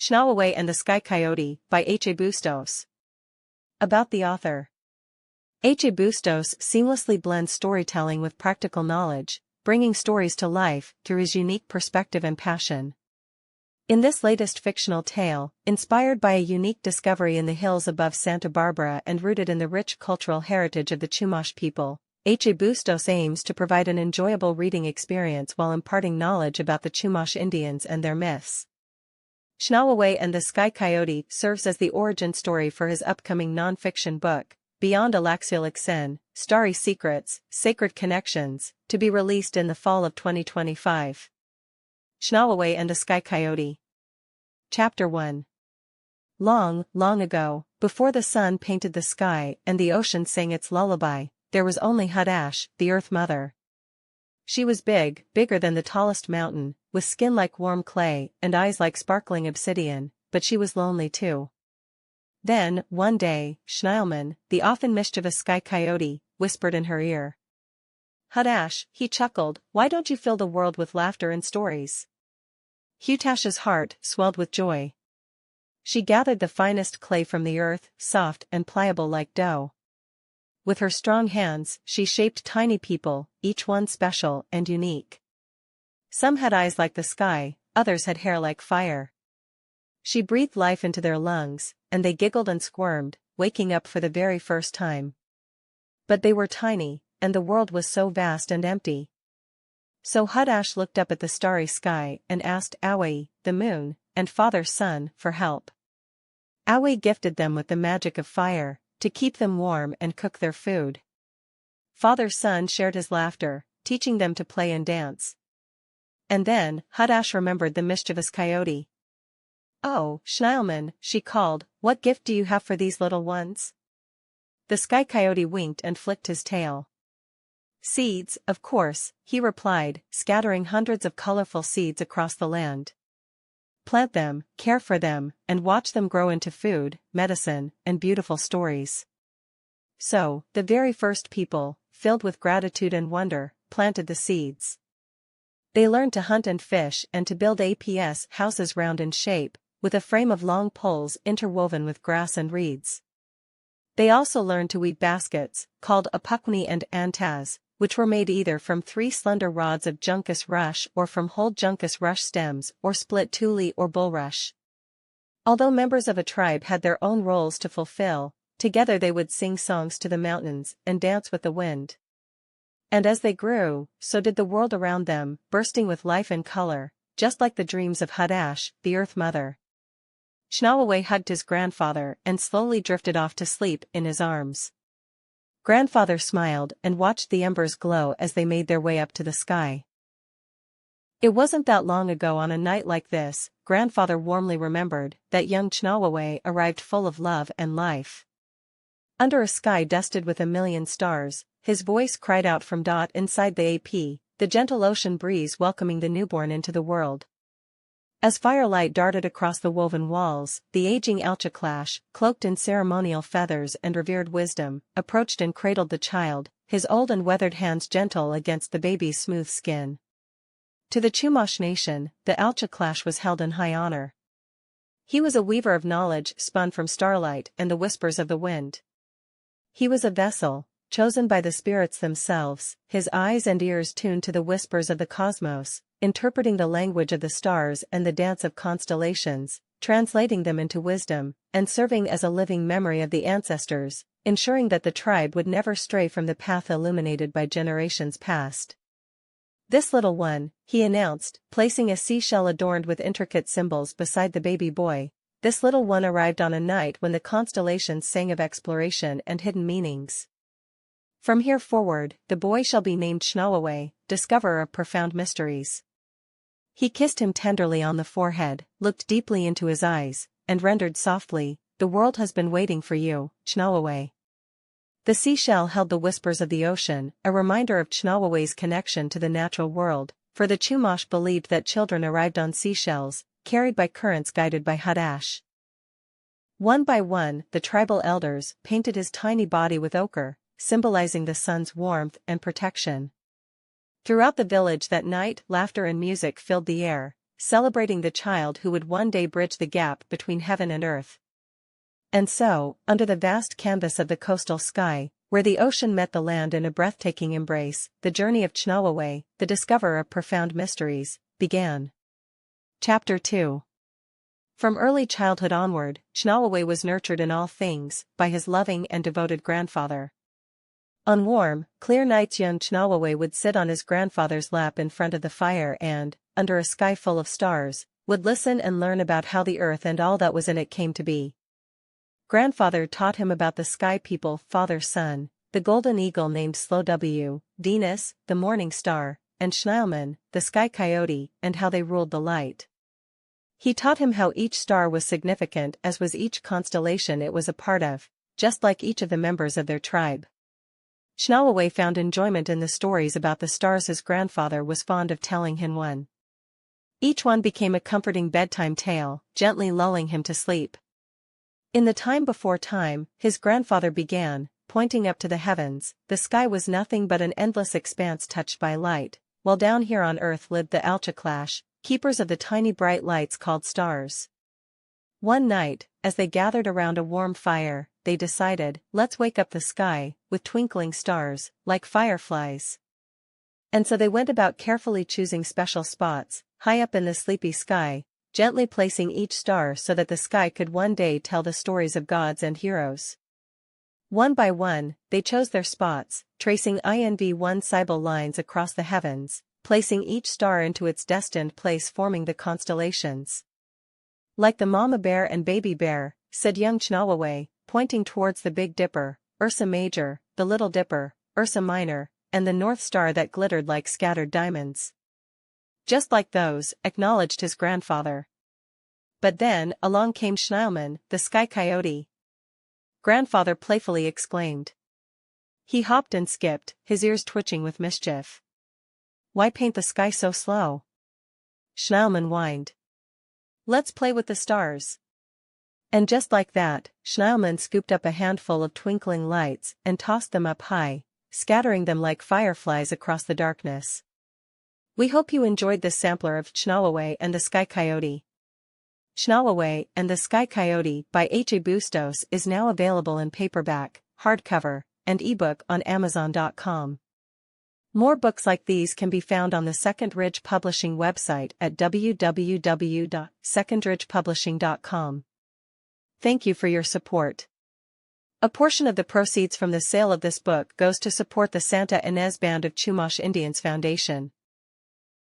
Chnawaway and the Sky Coyote, by Bustos. About the author. Bustos seamlessly blends storytelling with practical knowledge, bringing stories to life through his unique perspective and passion. In this latest fictional tale, inspired by a unique discovery in the hills above Santa Barbara and rooted in the rich cultural heritage of the Chumash people, Bustos aims to provide an enjoyable reading experience while imparting knowledge about the Chumash Indians and their myths. Chnawaway and the Sky Coyote serves as the origin story for his upcoming non-fiction book, Beyond Alaxialixen, Starry Secrets, Sacred Connections, to be released in the fall of 2025. Chnawaway and the Sky Coyote. Chapter 1. Long, long ago, before the sun painted the sky and the ocean sang its lullaby, there was only Hadash, the Earth Mother. She was big, bigger than the tallest mountain, with skin like warm clay and eyes like sparkling obsidian, but she was lonely too. Then, one day, Schneilman, the often mischievous Sky Coyote, whispered in her ear. Hadash, he chuckled, why don't you fill the world with laughter and stories? Hutash's heart swelled with joy. She gathered the finest clay from the earth, soft and pliable like dough. With her strong hands, she shaped tiny people, each one special and unique. Some had eyes like the sky, others had hair like fire. She breathed life into their lungs, and they giggled and squirmed, waking up for the very first time. But they were tiny, and the world was so vast and empty. So Hadash looked up at the starry sky and asked Awe, the moon, and Father Sun, for help. Awe gifted them with the magic of fire, to keep them warm and cook their food. Father Sun shared his laughter, teaching them to play and dance. And then, Hadash remembered the mischievous coyote. Oh, Schneilman, she called, what gift do you have for these little ones? The Sky Coyote winked and flicked his tail. Seeds, of course, he replied, scattering hundreds of colorful seeds across the land. Plant them, care for them, and watch them grow into food, medicine, and beautiful stories. So, the very first people, filled with gratitude and wonder, planted the seeds. They learned to hunt and fish and to build houses round in shape, with a frame of long poles interwoven with grass and reeds. They also learned to weave baskets, called apukni and antaz, which were made either from 3 slender rods of juncus rush or from whole juncus rush stems or split tule or bulrush. Although members of a tribe had their own roles to fulfill, together they would sing songs to the mountains and dance with the wind. And as they grew, so did the world around them, bursting with life and color, just like the dreams of Hadash, the Earth Mother. Chnawaway hugged his grandfather and slowly drifted off to sleep in his arms. Grandfather smiled and watched the embers glow as they made their way up to the sky. It wasn't that long ago on a night like this, Grandfather warmly remembered, that young Chnawaway arrived full of love and life. Under a sky dusted with a million stars, his voice cried out from inside the AP, the gentle ocean breeze welcoming the newborn into the world. As firelight darted across the woven walls, the aging Alchaclash, cloaked in ceremonial feathers and revered wisdom, approached and cradled the child, his old and weathered hands gentle against the baby's smooth skin. To the Chumash nation, the Alchaclash was held in high honor. He was a weaver of knowledge spun from starlight and the whispers of the wind. He was a vessel, chosen by the spirits themselves, his eyes and ears tuned to the whispers of the cosmos, interpreting the language of the stars and the dance of constellations, translating them into wisdom, and serving as a living memory of the ancestors, ensuring that the tribe would never stray from the path illuminated by generations past. This little one, he announced, placing a seashell adorned with intricate symbols beside the baby boy, this little one arrived on a night when the constellations sang of exploration and hidden meanings. From here forward, the boy shall be named Chnawaway, discoverer of profound mysteries. He kissed him tenderly on the forehead, looked deeply into his eyes, and rendered softly, the world has been waiting for you, Chnawaway. The seashell held the whispers of the ocean, a reminder of Chnawaway's connection to the natural world, for the Chumash believed that children arrived on seashells, carried by currents guided by Hadash. One by one, the tribal elders painted his tiny body with ochre, symbolizing the sun's warmth and protection. Throughout the village that night, laughter and music filled the air, celebrating the child who would one day bridge the gap between heaven and earth. And so, under the vast canvas of the coastal sky, where the ocean met the land in a breathtaking embrace, the journey of Chnawaway, the discoverer of profound mysteries, began. Chapter 2. From early childhood onward, Chnawaway was nurtured in all things by his loving and devoted grandfather. On warm, clear nights young Chnawaway would sit on his grandfather's lap in front of the fire and, under a sky full of stars, would listen and learn about how the earth and all that was in it came to be. Grandfather taught him about the sky people, father's son, the golden eagle named Slow W, Venus, the morning star, and Chnawaway, the Sky Coyote, and how they ruled the light. He taught him how each star was significant, as was each constellation it was a part of, just like each of the members of their tribe. Chnawaway found enjoyment in the stories about the stars his grandfather was fond of telling him. Each one became a comforting bedtime tale, gently lulling him to sleep. In the time before time, his grandfather began, pointing up to the heavens, the sky was nothing but an endless expanse touched by light, while down here on earth lived the Alchaclash, keepers of the tiny bright lights called stars. One night, as they gathered around a warm fire, they decided, let's wake up the sky, with twinkling stars, like fireflies. And so they went about carefully choosing special spots, high up in the sleepy sky, gently placing each star so that the sky could one day tell the stories of gods and heroes. One by one, they chose their spots, tracing INV1 Cybele lines across the heavens, placing each star into its destined place, forming the constellations. Like the mama bear and baby bear, said young Chnawaway, pointing towards the Big Dipper, Ursa Major, the Little Dipper, Ursa Minor, and the North Star that glittered like scattered diamonds. Just like those, acknowledged his grandfather. But then, along came Chnawaway, the Sky Coyote. Grandfather playfully exclaimed. He hopped and skipped, his ears twitching with mischief. Why paint the sky so slow? Chnawaway whined. Let's play with the stars. And just like that, Chnawaway scooped up a handful of twinkling lights and tossed them up high, scattering them like fireflies across the darkness. We hope you enjoyed this sampler of Chnawaway and the Sky Coyote. Chnawaway and the Sky Coyote by H. A. Bustos is now available in paperback, hardcover, and ebook on Amazon.com. More books like these can be found on the Second Ridge Publishing website at www.secondridgepublishing.com. Thank you for your support. A portion of the proceeds from the sale of this book goes to support the Santa Ynez Band of Chumash Indians Foundation.